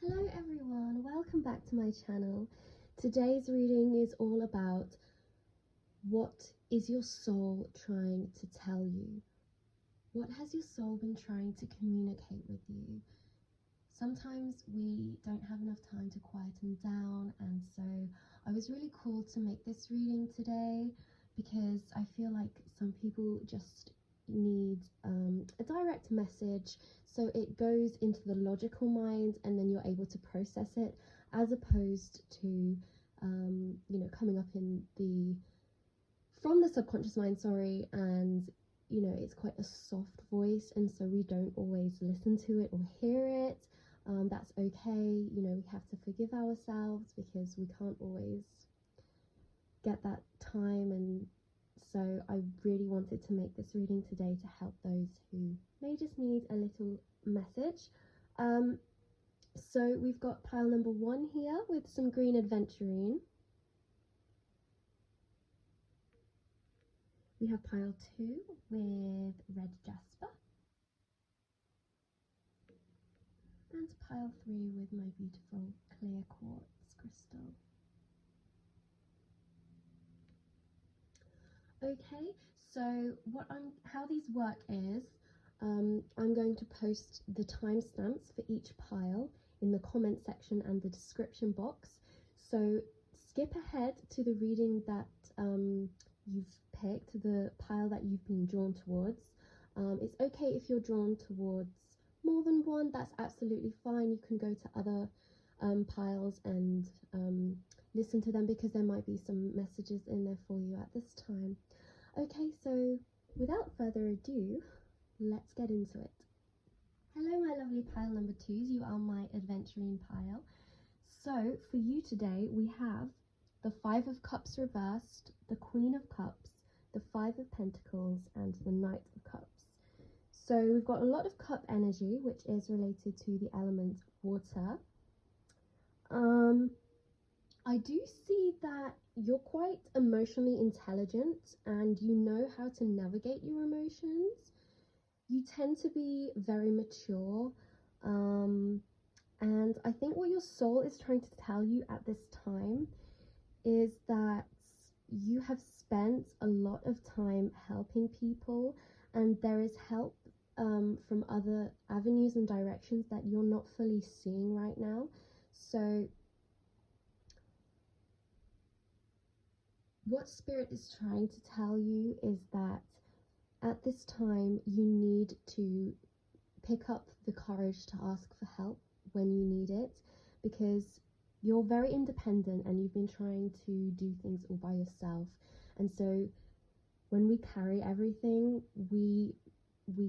Hello everyone, welcome back to my channel. Today's reading is all about what is your soul trying to tell you? What has your soul been trying to communicate with you? Sometimes we don't have enough time to quieten down, and so I was really called to make this reading today because I feel like some people just need a direct message, so it goes into the logical mind and then you're able to process it, as opposed to coming up from the subconscious mind, and it's quite a soft voice, and so we don't always listen to it or hear it. That's okay. We have to forgive ourselves because we can't always get that time, and so I really wanted to make this reading today to help those who may just need a little message. So we've got pile number 1 here with some green Adventurine. We have pile 2 with Red Jasper. And pile 3 with my beautiful clear quartz crystal. Okay, so how these work is, I'm going to post the timestamps for each pile in the comment section and the description box. So skip ahead to the reading that you've picked, the pile that you've been drawn towards. It's okay if you're drawn towards more than one, that's absolutely fine. You can go to other piles and listen to them, because there might be some messages in there for you at this time. Okay, so without further ado, let's get into it. Hello my lovely pile number 2s, you are my Adventurine pile. So for you today we have the 5 of Cups reversed, the Queen of Cups, the 5 of Pentacles, and the Knight of Cups. So we've got a lot of cup energy, which is related to the element water. I do see that you're quite emotionally intelligent and you know how to navigate your emotions. You tend to be very mature, and I think what your soul is trying to tell you at this time is that you have spent a lot of time helping people, and there is help from other avenues and directions that you're not fully seeing right now. So what Spirit is trying to tell you is that at this time you need to pick up the courage to ask for help when you need it, because you're very independent and you've been trying to do things all by yourself, and so when we carry everything, we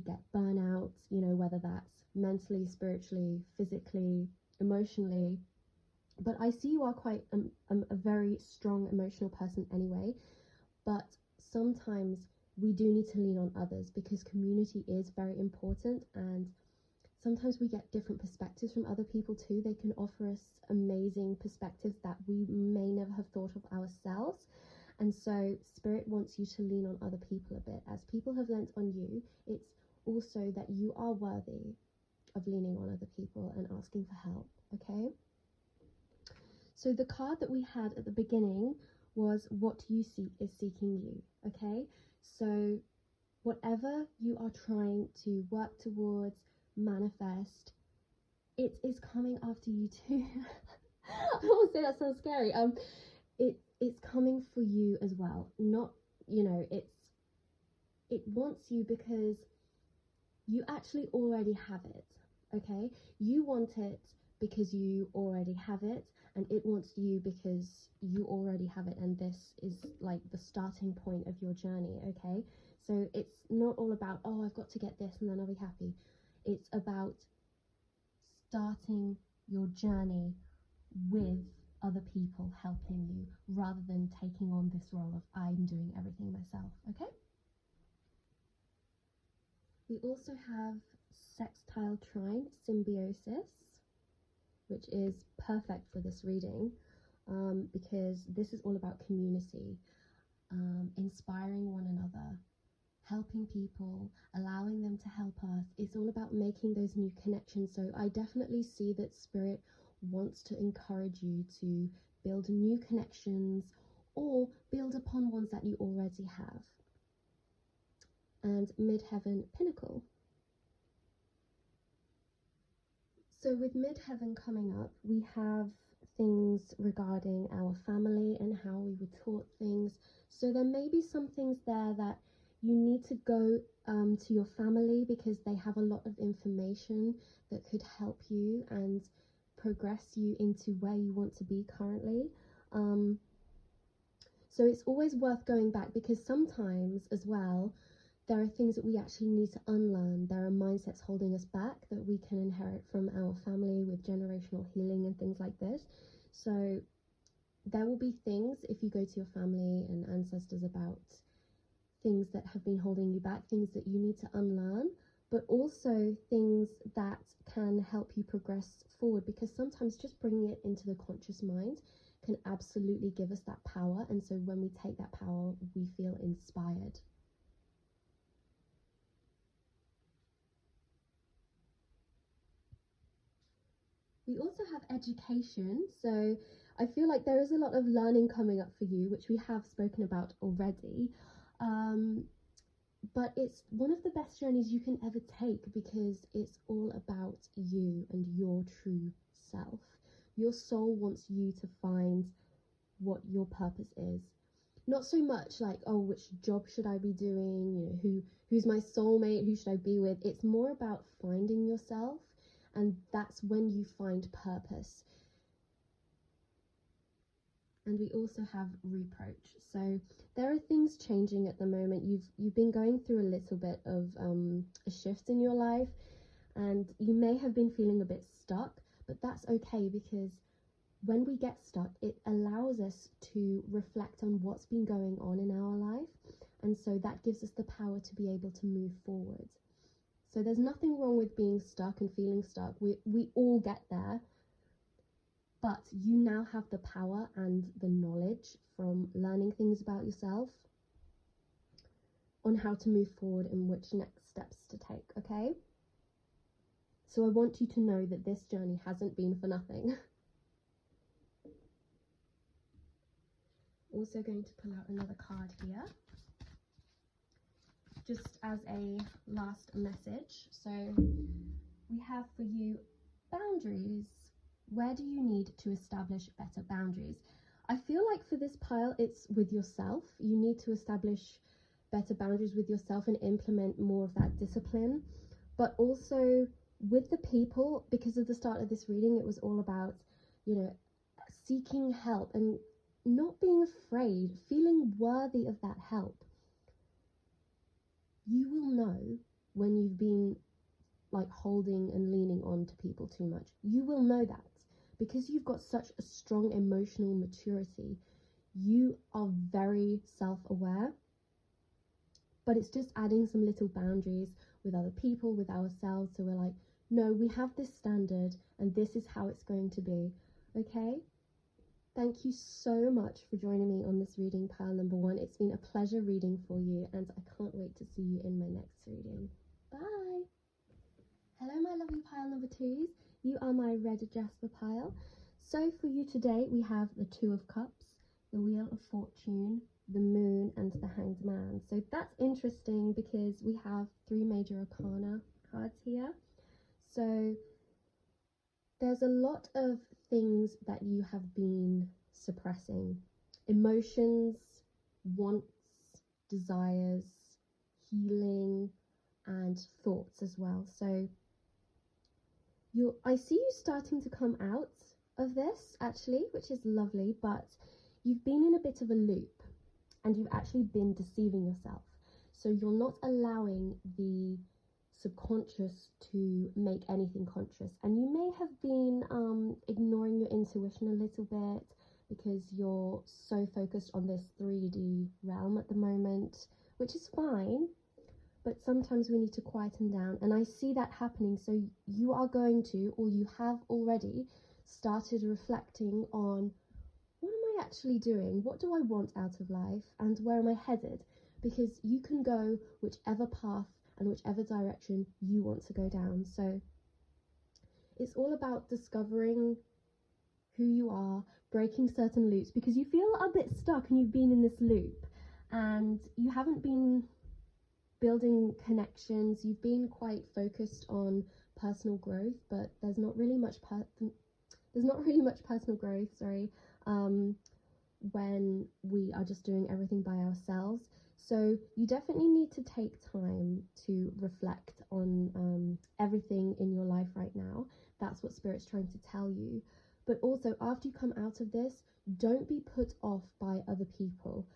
get burnout, whether that's mentally, spiritually, physically, emotionally. But I see you are quite a very strong emotional person anyway, but sometimes we do need to lean on others, because community is very important, and sometimes we get different perspectives from other people too. They can offer us amazing perspectives that we may never have thought of ourselves. And so Spirit wants you to lean on other people a bit. As people have lent on you, it's also that you are worthy of leaning on other people and asking for help, okay? So the card that we had at the beginning was what you seek is seeking you, okay? So whatever you are trying to work towards, manifest, it is coming after you too. I won't say that sounds scary. It's coming for you as well. Not, it wants you because you actually already have it, okay? You want it because you already have it, and it wants you because you already have it, and this is like the starting point of your journey, okay? So it's not all about, oh, I've got to get this and then I'll be happy. It's about starting your journey with other people helping you, rather than taking on this role of I'm doing everything myself, okay? We also have sextile trine, symbiosis, which is perfect for this reading, because this is all about community, inspiring one another, helping people, allowing them to help us. It's all about making those new connections. So I definitely see that Spirit wants to encourage you to build new connections or build upon ones that you already have. And midheaven pinnacle. So with midheaven coming up, we have things regarding our family and how we were taught things. So there may be some things there that you need to go to your family, because they have a lot of information that could help you and progress you into where you want to be currently. So it's always worth going back, because sometimes as well, there are things that we actually need to unlearn. There are mindsets holding us back that we can inherit from our family with generational healing and things like this. So there will be things, if you go to your family and ancestors, about things that have been holding you back, things that you need to unlearn, but also things that can help you progress forward, because sometimes just bringing it into the conscious mind can absolutely give us that power. And so when we take that power, we feel inspired. We also have education. So I feel like there is a lot of learning coming up for you, which we have spoken about already. But it's one of the best journeys you can ever take, because it's all about you and your true self. Your soul wants you to find what your purpose is. Not so much like, oh, which job should I be doing? You know, who's my soulmate? Who should I be with? It's more about finding yourself, and that's when you find purpose. And we also have reproach. So there are things changing at the moment. You've been going through a little bit of a shift in your life, and you may have been feeling a bit stuck, but that's okay, because when we get stuck, it allows us to reflect on what's been going on in our life, and so that gives us the power to be able to move forward. So there's nothing wrong with being stuck and feeling stuck. We all get there, but you now have the power and the knowledge from learning things about yourself on how to move forward and which next steps to take, okay? So I want you to know that this journey hasn't been for nothing. Also going to pull out another card here, just as a last message. So we have for you boundaries. Where do you need to establish better boundaries? I feel like for this pile, it's with yourself. You need to establish better boundaries with yourself and implement more of that discipline, but also with the people, because at the start of this reading, it was all about, you know, seeking help and not being afraid, feeling worthy of that help. You will know when you've been like holding and leaning on to people too much. You will know that, because you've got such a strong emotional maturity. You are very self-aware, but it's just adding some little boundaries with other people, with ourselves. So we're like, no, we have this standard and this is how it's going to be, okay? Thank you so much for joining me on this reading, pile number 1. It's been a pleasure reading for you, and I can't wait to see you in my next reading. Bye! Hello, my lovely pile number 2s. You are my Red Jasper pile. So for you today, we have the Two of Cups, the Wheel of Fortune, the Moon, and the Hanged Man. So that's interesting, because we have 3 major arcana cards here. So there's a lot of things that you have been suppressing. Emotions, wants, desires, healing, and thoughts as well. So I see you starting to come out of this, actually, which is lovely, but you've been in a bit of a loop, and you've actually been deceiving yourself. So you're not allowing the subconscious to make anything conscious, and you may have been ignoring your intuition a little bit, because you're so focused on this 3D realm at the moment, which is fine, but sometimes we need to quieten down, and I see that happening. So you are going to, or you have already started reflecting on, what am I actually doing? What do I want out of life, and where am I headed? Because you can go whichever path and whichever direction you want to go down. So it's all about discovering who you are, breaking certain loops, because you feel a bit stuck and you've been in this loop and you haven't been building connections. You've been quite focused on personal growth, but there's not really much personal growth, when we are just doing everything by ourselves. So you definitely need to take time to reflect on everything in your life right now. That's what Spirit's trying to tell you. But also, after you come out of this, don't be put off by other people.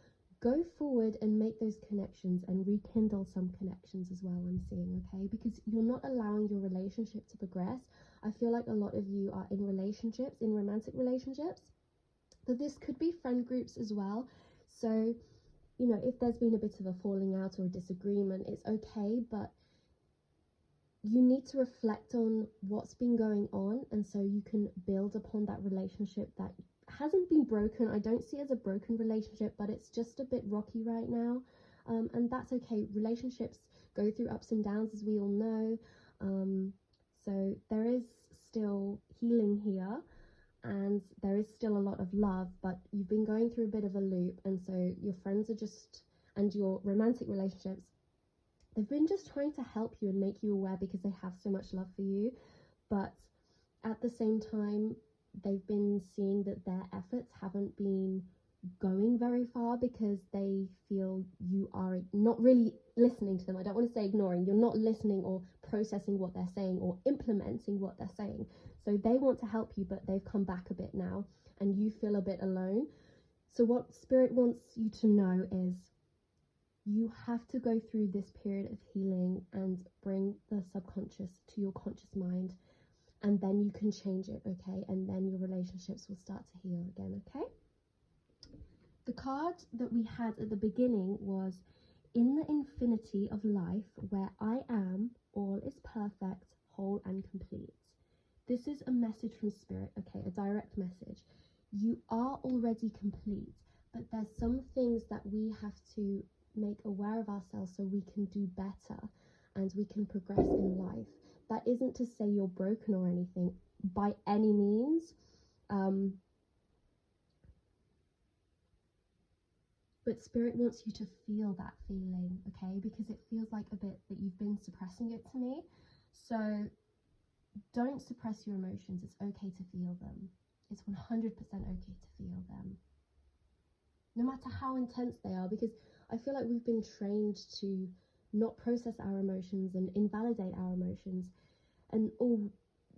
Go forward and make those connections and rekindle some connections as well, I'm seeing, okay? Because you're not allowing your relationship to progress. I feel like a lot of you are in relationships, in romantic relationships, but this could be friend groups as well. So, you know, if there's been a bit of a falling out or a disagreement, it's okay, but you need to reflect on what's been going on, and so you can build upon that relationship that hasn't been broken. I don't see it as a broken relationship, but it's just a bit rocky right now, and that's okay. Relationships go through ups and downs, as we all know, so there is still healing here, and there is still a lot of love, but you've been going through a bit of a loop, and so your friends are just, and your romantic relationships, they've been just trying to help you and make you aware because they have so much love for you, but at the same time, they've been seeing that their efforts haven't been going very far because they feel you are not really listening to them. I don't want to say ignoring. You're not listening or processing what they're saying or implementing what they're saying. So they want to help you, but they've come back a bit now and you feel a bit alone. So what Spirit wants you to know is you have to go through this period of healing and bring the subconscious to your conscious mind, and then you can change it, okay? And then your relationships will start to heal again, okay? The card that we had at the beginning was, in the infinity of life where I am, all is perfect, whole and complete. This is a message from Spirit, okay? A direct message. You are already complete, but there's some things that we have to make aware of ourselves so we can do better and we can progress in life. That isn't to say you're broken or anything by any means, but Spirit wants you to feel that feeling, okay? Because it feels like a bit that you've been suppressing it to me. So don't suppress your emotions. It's okay to feel them. It's 100% okay to feel them, no matter how intense they are, because I feel like we've been trained to not process our emotions and invalidate our emotions. And all,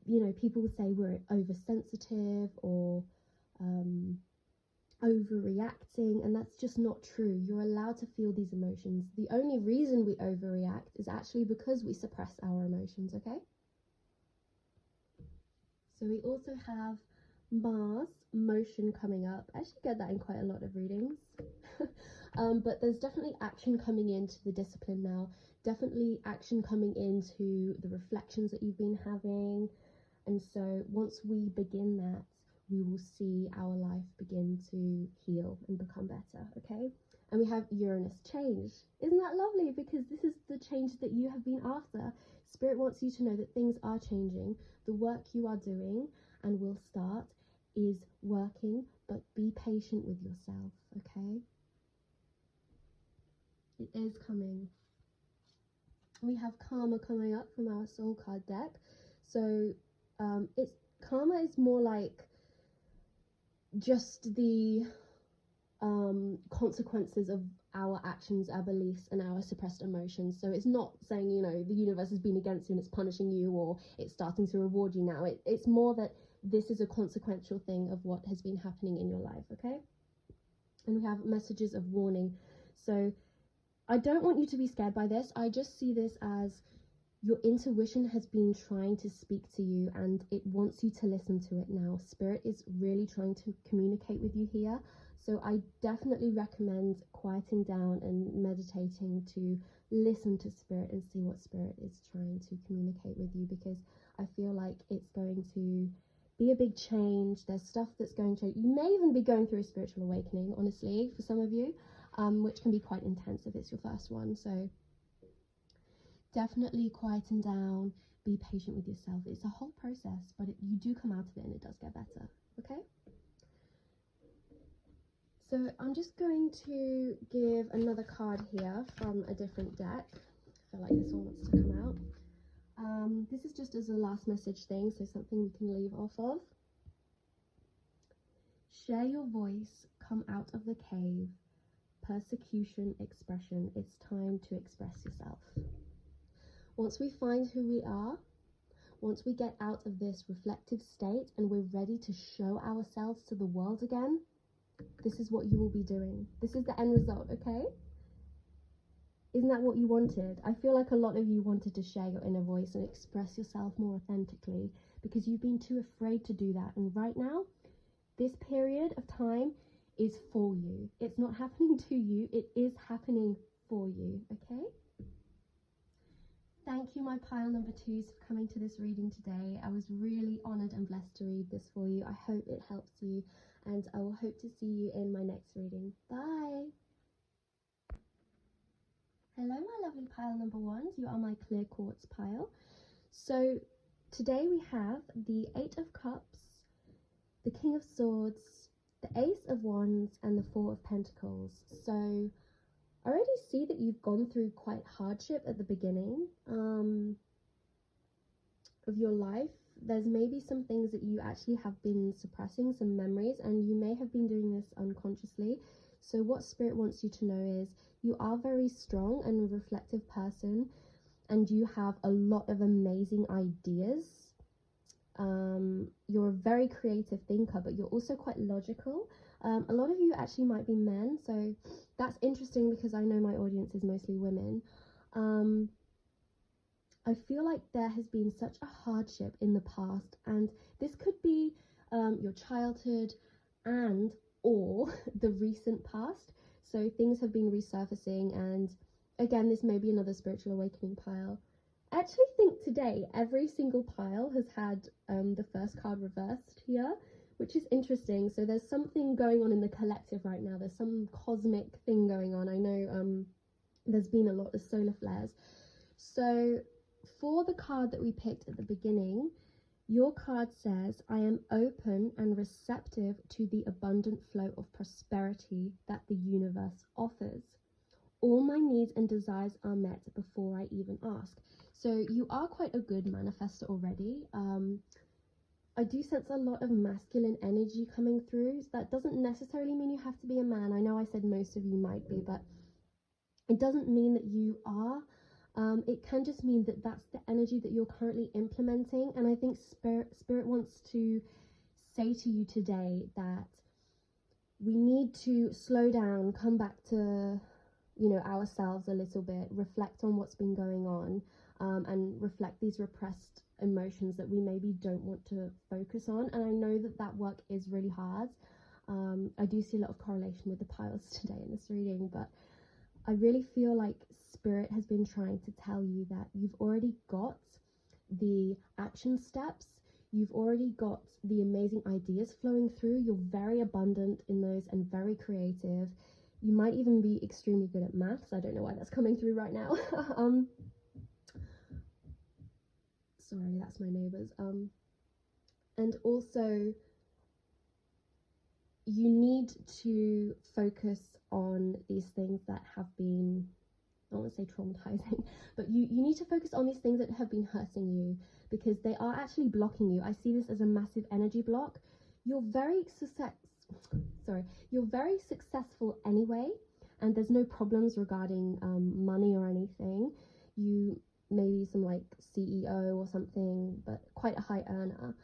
you know, people say we're oversensitive or overreacting, and that's just not true. You're allowed to feel these emotions. The only reason we overreact is actually because we suppress our emotions, okay? So we also have Mars motion coming up. I should get that in quite a lot of readings. But there's definitely action coming into the discipline now. Definitely action coming into the reflections that you've been having. And so once we begin that, we will see our life begin to heal and become better, okay? And we have Uranus change. Isn't that lovely? Because this is the change that you have been after. Spirit wants you to know that things are changing. The work you are doing and will start is working, but be patient with yourself, okay? It is coming. We have Karma coming up from our soul card deck. So it's karma is more like just the consequences of our actions, our beliefs, and our suppressed emotions. So it's not saying, you know, the universe has been against you and it's punishing you, or it's starting to reward you now. It's more that this is a consequential thing of what has been happening in your life, okay? And we have messages of warning. So I don't want you to be scared by this. I just see this as your intuition has been trying to speak to you and it wants you to listen to it now. Spirit is really trying to communicate with you here. So I definitely recommend quieting down and meditating to listen to Spirit and see what Spirit is trying to communicate with you, because I feel like it's going to be a big change. There's stuff that's going to, you may even be going through a spiritual awakening, honestly, for some of you, which can be quite intense if it's your first one. So definitely quieten down, be patient with yourself. It's a whole process, but you do come out of it and it does get better, okay? So I'm just going to give another card here from a different deck. I feel like this one wants to come out. This is just as a last message thing, so something we can leave off of. Share your voice, come out of the cave. Persecution, expression. It's time to express yourself. Once we find who we are, once we get out of this reflective state and we're ready to show ourselves to the world again, this is what you will be doing. This is the end result, okay? Isn't that what you wanted? I feel like a lot of you wanted to share your inner voice and express yourself more authentically because you've been too afraid to do that. And right now, this period of time is for you. It's not happening to you, it is happening for you, okay? Thank you, my pile number 2s, for coming to this reading today. I was really honoured and blessed to read this for you. I hope it helps you, and I will hope to see you in my next reading. Bye! Hello, my lovely pile number 1s. You are my clear quartz pile. So today we have the 8 of Cups, the King of Swords, the Ace of Wands, and the 4 of Pentacles. So I already see that you've gone through quite hardship at the beginning of your life. There's maybe some things that you actually have been suppressing, some memories, and you may have been doing this unconsciously. So what Spirit wants you to know is you are a very strong and a reflective person, and you have a lot of amazing ideas. You're a very creative thinker, but you're also quite logical. A lot of you actually might be men, so that's interesting because I know my audience is mostly women. I feel like there has been such a hardship in the past, and this could be your childhood and or the recent past. So things have been resurfacing, and again, this may be another spiritual awakening pile. I actually think today every single pile has had the first card reversed here, which is interesting. So there's something going on in the collective right now. There's some cosmic thing going on. I know there's been a lot of solar flares. So for the card that we picked at the beginning, your card says, I am open and receptive to the abundant flow of prosperity that the universe offers. All my needs and desires are met before I even ask. So you are quite a good manifestor already. I do sense a lot of masculine energy coming through. So that doesn't necessarily mean you have to be a man. I know I said most of you might be, but it doesn't mean that you are. It can just mean that that's the energy that you're currently implementing. And I think Spirit wants to say to you today that we need to slow down, come back to, you know, ourselves a little bit, reflect on what's been going on, and reflect these repressed emotions that we maybe don't want to focus on. And I know that that work is really hard. I do see a lot of correlation with the piles today in this reading, but I really feel like Spirit has been trying to tell you that you've already got the action steps, you've already got the amazing ideas flowing through, you're very abundant in those and very creative. You might even be extremely good at maths. I don't know why that's coming through right now. Sorry, that's my neighbours. And also, you need to focus on these things that have been, I don't want to say traumatizing, but you need to focus on these things that have been hurting you, because they are actually blocking you. I see this as a massive energy block. You're very successful anyway, and there's no problems regarding money or anything. You maybe some like CEO or something, but quite a high earner.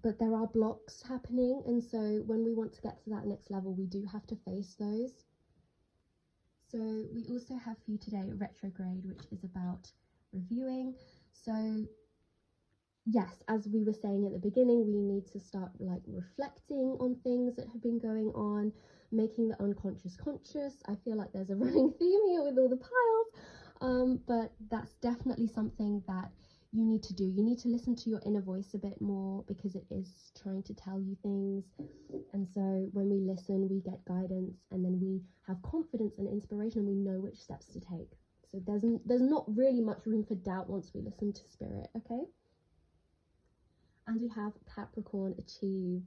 But there are blocks happening, and so when we want to get to that next level, we do have to face those. So we also have for you today retrograde, which is about reviewing. So yes, as we were saying at the beginning, we need to start like reflecting on things that have been going on, making the unconscious conscious. I feel like there's a running theme here with all the piles, but that's definitely something that you need to do. You need to listen to your inner voice a bit more, because it is trying to tell you things. And so when we listen, we get guidance, and then we have confidence and inspiration, and we know which steps to take. So there's not really much room for doubt once we listen to Spirit, okay? And we have Capricorn, achieve.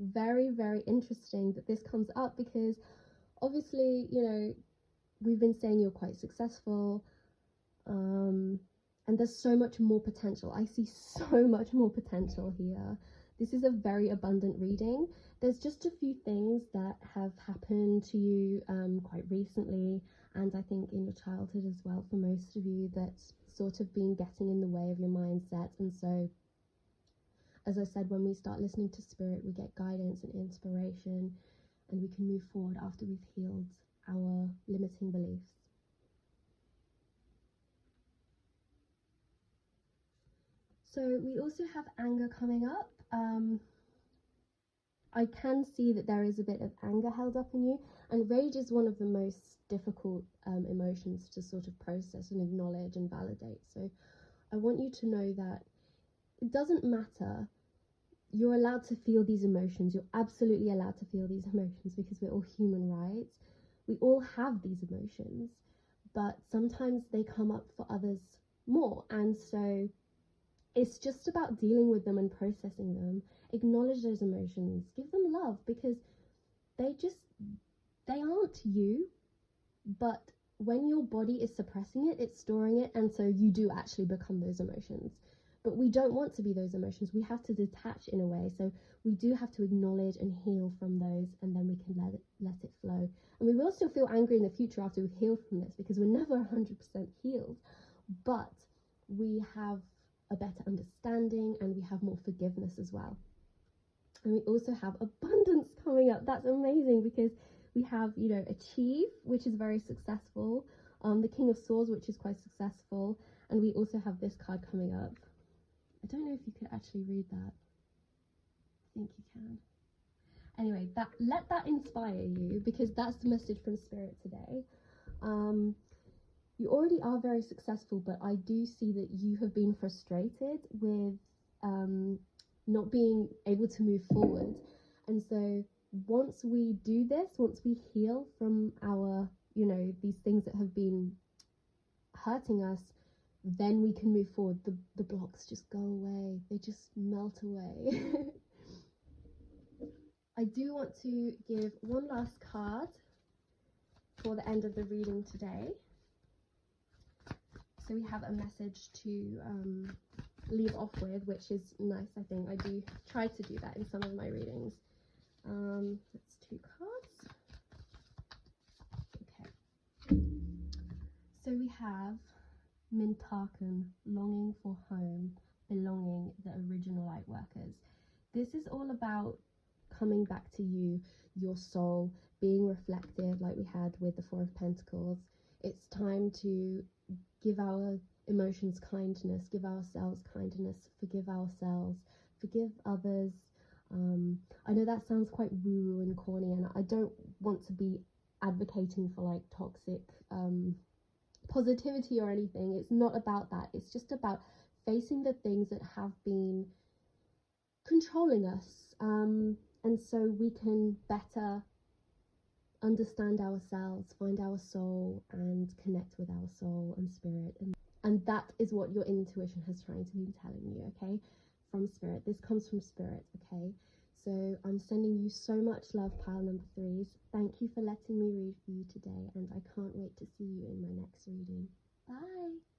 very, very interesting that this comes up, because obviously, you know, we've been saying you're quite successful, and there's so much more potential. I see so much more potential here. This is a very abundant reading. There's just a few things that have happened to you quite recently, and I think in your childhood as well for most of you, that's sort of been getting in the way of your mindset. And so, as I said, when we start listening to spirit, we get guidance and inspiration, and we can move forward after we've healed our limiting beliefs. So we also have anger coming up. I can see that there is a bit of anger held up in you, and rage is one of the most difficult emotions to sort of process and acknowledge and validate. So I want you to know that it doesn't matter. You're allowed to feel these emotions. You're absolutely allowed to feel these emotions, because we're all human, right? We all have these emotions, but sometimes they come up for others more. And so it's just about dealing with them and processing them. Acknowledge those emotions, give them love, because they aren't you, but when your body is suppressing it, it's storing it, and so you do actually become those emotions. But we don't want to be those emotions. We have to detach in a way. So we do have to acknowledge and heal from those, and then we can let it flow. And we will still feel angry in the future after we've healed from this, because we're never 100% healed. But we have a better understanding, and we have more forgiveness as well. And we also have abundance coming up. That's amazing, because we have, you know, achieve, which is very successful, the King of Swords, which is quite successful, and we also have this card coming up. I don't know if you could actually read that. I think you can. Anyway, let that inspire you, because that's the message from Spirit today. You already are very successful, but I do see that you have been frustrated with not being able to move forward. And so once we do this, once we heal from our, you know, these things that have been hurting us, then we can move forward. The blocks just go away. They just melt away. I do want to give one last card for the end of the reading today. So we have a message to leave off with, which is nice. I think I do try to do that in some of my readings. That's 2 cards. Okay. So we have Mintaken, longing for home, belonging, the original light workers. This is all about coming back to you, your soul, being reflective, like we had with the 4 of Pentacles. It's time to give our emotions kindness, give ourselves kindness, forgive ourselves, forgive others. I know that sounds quite woo and corny, and I don't want to be advocating for like toxic positivity or anything. It's not about that. It's just about facing the things that have been controlling us, and so we can better understand ourselves, find our soul, and connect with our soul and spirit. And that is what your intuition has trying to be telling you, okay? From Spirit. This comes from Spirit, okay? So I'm sending you so much love, pile number 3s. Thank you for letting me read for you today, and I can't wait to see you in my next reading. Bye!